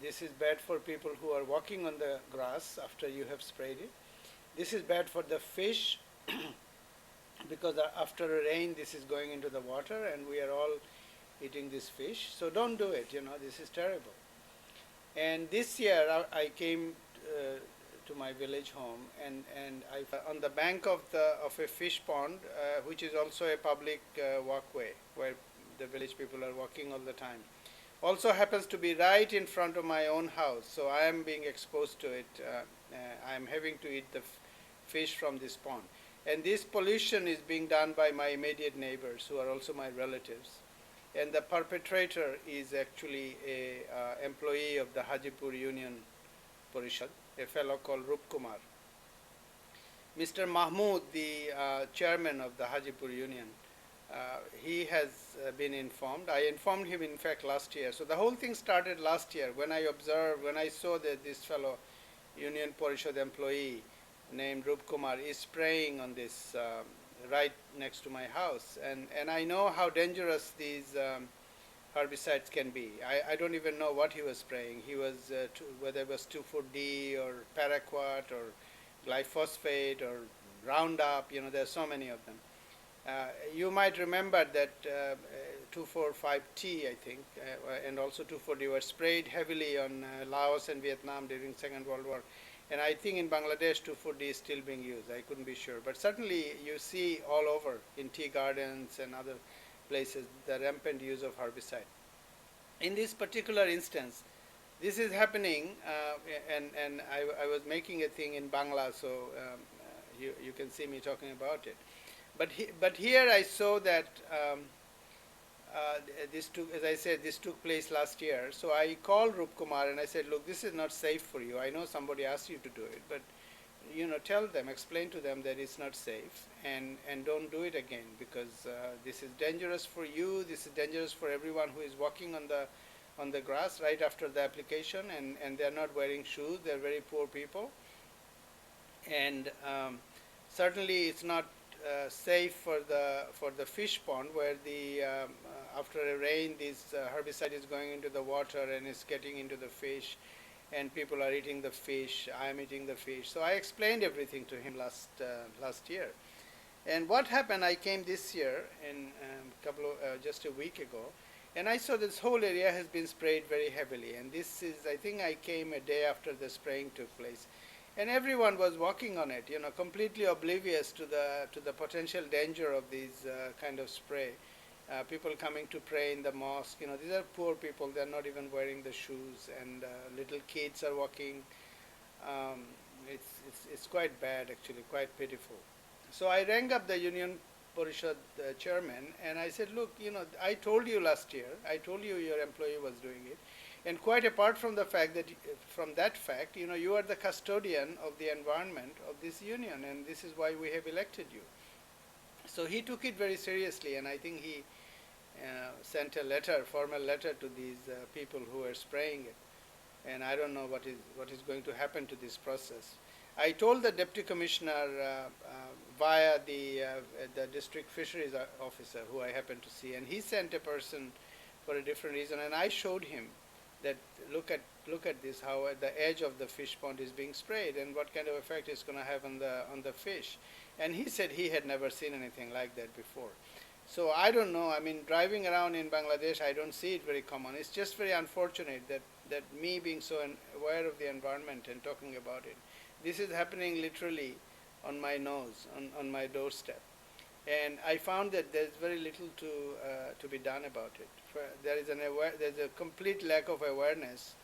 this is bad for people who are walking on the grass after you have sprayed it. This is bad for the fish because after a rain this is going into the water and we are all eating this fish. So don't do it, this is terrible. And this year I came to my village home, and on the bank of a fish pond, which is also a public walkway where the village people are walking all the time. Also happens to be right in front of my own house, so I am being exposed to it. I am having to eat the fish from this pond. And this pollution is being done by my immediate neighbors, who are also my relatives. And the perpetrator is actually a employee of the Hajipur Union Parishad, a fellow called Rup Kumar. Mr. Mahmood, the chairman of the Hajipur Union, he has been informed. I informed him, in fact, last year. So the whole thing started last year when I saw that this fellow Union Parishad employee named Rup Kumar is spraying on this right next to my house. And I know how dangerous these herbicides can be. I don't even know what he was spraying. He was, whether it was 2,4-D or paraquat or glyphosate or Roundup, there are so many of them. You might remember that 2,4,5-T, I think, and also 2,4-D were sprayed heavily on Laos and Vietnam during Second World War. And I think in Bangladesh 2,4-D is still being used. I couldn't be sure. But certainly you see all over in tea gardens and other places the rampant use of herbicide. In this particular instance, this is happening, and I was making a thing in Bangla, so you can see me talking about it. But here I saw that as I said, this took place last year. So I called Rup Kumar and I said, look, this is not safe for you. I know somebody asked you to do it, but tell them, explain to them that it's not safe, and don't do it again, because this is dangerous for you. This is dangerous for everyone who is walking on the grass right after the application, and they're not wearing shoes. They're very poor people, and certainly it's not safe for the fish pond, where after a rain this herbicide is going into the water and is getting into the fish, and people are eating the fish. I am eating the fish. So I explained everything to him last year. And what happened? I came this year in just a week ago, and I saw this whole area has been sprayed very heavily. And this is, I think I came a day after the spraying took place. And everyone was walking on it, completely oblivious to the potential danger of these kind of spray. People coming to pray in the mosque, these are poor people. They're not even wearing the shoes, and little kids are walking. It's quite bad, actually, quite pitiful. So I rang up the Union Parishad chairman, and I said, look, I told you last year. I told you your employee was doing it. And quite apart from the fact that, you are the custodian of the environment of this union, and this is why we have elected you. So he took it very seriously, and I think he sent a formal letter to these people who are spraying it. And I don't know what is going to happen to this process. I told the deputy commissioner via the district fisheries officer, who I happened to see, and he sent a person for a different reason, and I showed him that look at this, how at the edge of the fish pond is being sprayed, and what kind of effect it's going to have on the fish. And he said he had never seen anything like that before. So I don't know. I mean, driving around in Bangladesh, I don't see it very common. It's just very unfortunate that me being so aware of the environment and talking about it, this is happening literally on my nose, on my doorstep. And I found that there's very little to be done about it. There's a complete lack of awareness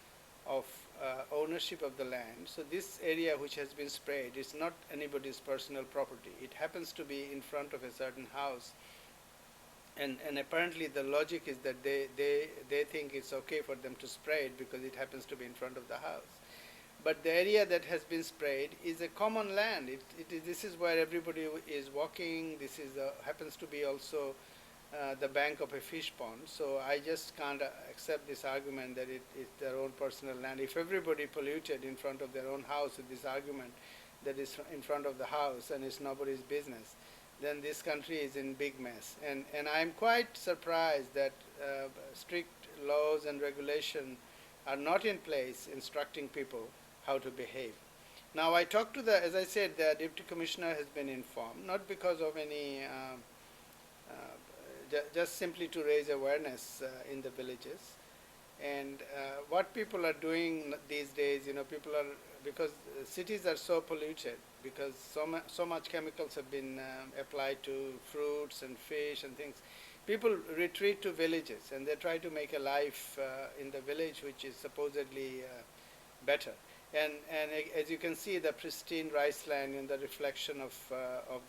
of ownership of the land. So this area which has been sprayed is not anybody's personal property. It happens to be in front of a certain house. And apparently the logic is that they think it's okay for them to spray it because it happens to be in front of the house. But the area that has been sprayed is a common land. This is where everybody is walking. This happens to be also the bank of a fish pond. So I just can't accept this argument that it's their own personal land. If everybody polluted in front of their own house with this argument that is in front of the house and it's nobody's business, then this country is in big mess. And I'm quite surprised that strict laws and regulation are not in place instructing people how to behave. Now, I talked to as I said, the deputy commissioner has been informed, not because of any, just simply to raise awareness in the villages. And what people are doing these days, people are, because cities are so polluted, because so much chemicals have been applied to fruits and fish and things, people retreat to villages and they try to make a life in the village which is supposedly better. And as you can see, the pristine rice land in the reflection of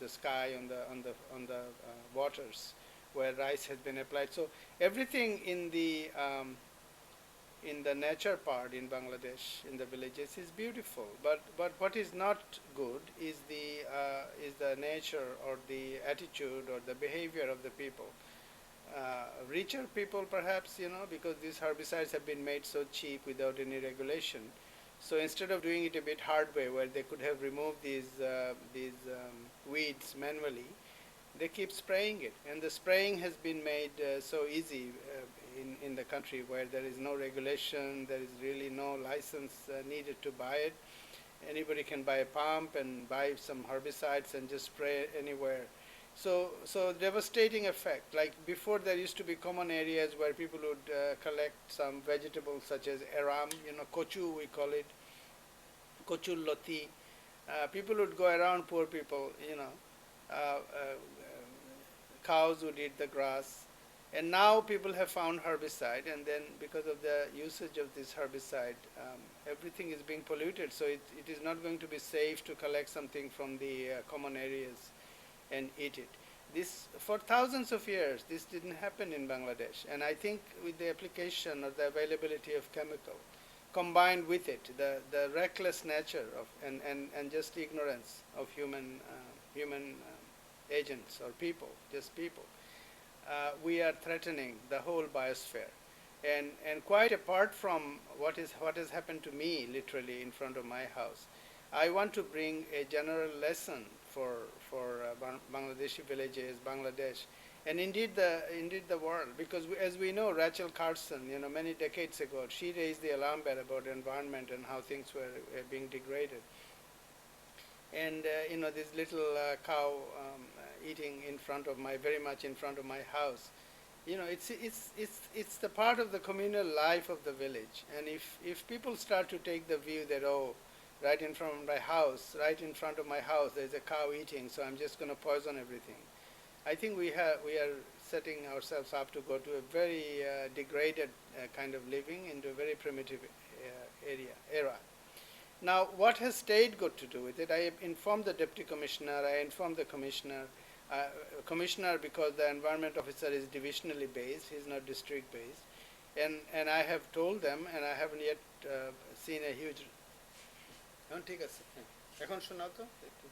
the sky on the waters where rice has been applied. So everything in the nature part in Bangladesh, in the villages, is beautiful. But what is not good is the nature or the attitude or the behavior of the people. Richer people, perhaps, because these herbicides have been made so cheap without any regulation. So instead of doing it a bit hard way, where they could have removed these weeds manually, they keep spraying it, and the spraying has been made so easy in the country where there is no regulation, there is really no license needed to buy it. Anybody can buy a pump and buy some herbicides and just spray anywhere. So devastating effect. Like before, there used to be common areas where people would collect some vegetables such as aram, kochu we call it, kochu loti. People would go around, poor people, cows would eat the grass. And now people have found herbicide, and then because of the usage of this herbicide, everything is being polluted. So it is not going to be safe to collect something from the common areas and eat it. This, for thousands of years, this didn't happen in Bangladesh. And I think with the application or the availability of chemical, combined with it, the reckless nature of and just ignorance of human agents or people, just people, we are threatening the whole biosphere. And quite apart from what has happened to me literally in front of my house, I want to bring a general lesson for Bangladeshi villages, Bangladesh, and indeed the world, because as we know, Rachel Carson, many decades ago, she raised the alarm bell about the environment and how things were being degraded. And this little cow eating very much in front of my house. It's the part of the communal life of the village. And if people start to take the view that, oh, right in front of my house, there's a cow eating, so I'm just going to poison everything, I think we are setting ourselves up to go to a very degraded kind of living, into a very primitive era. Now, what has state got to do with it? I informed the deputy commissioner, I informed the commissioner, because the environment officer is divisionally based, he's not district based, and I have told them, and I haven't yet seen a huge. ঠিক আছে এখন শোনাও তো একটু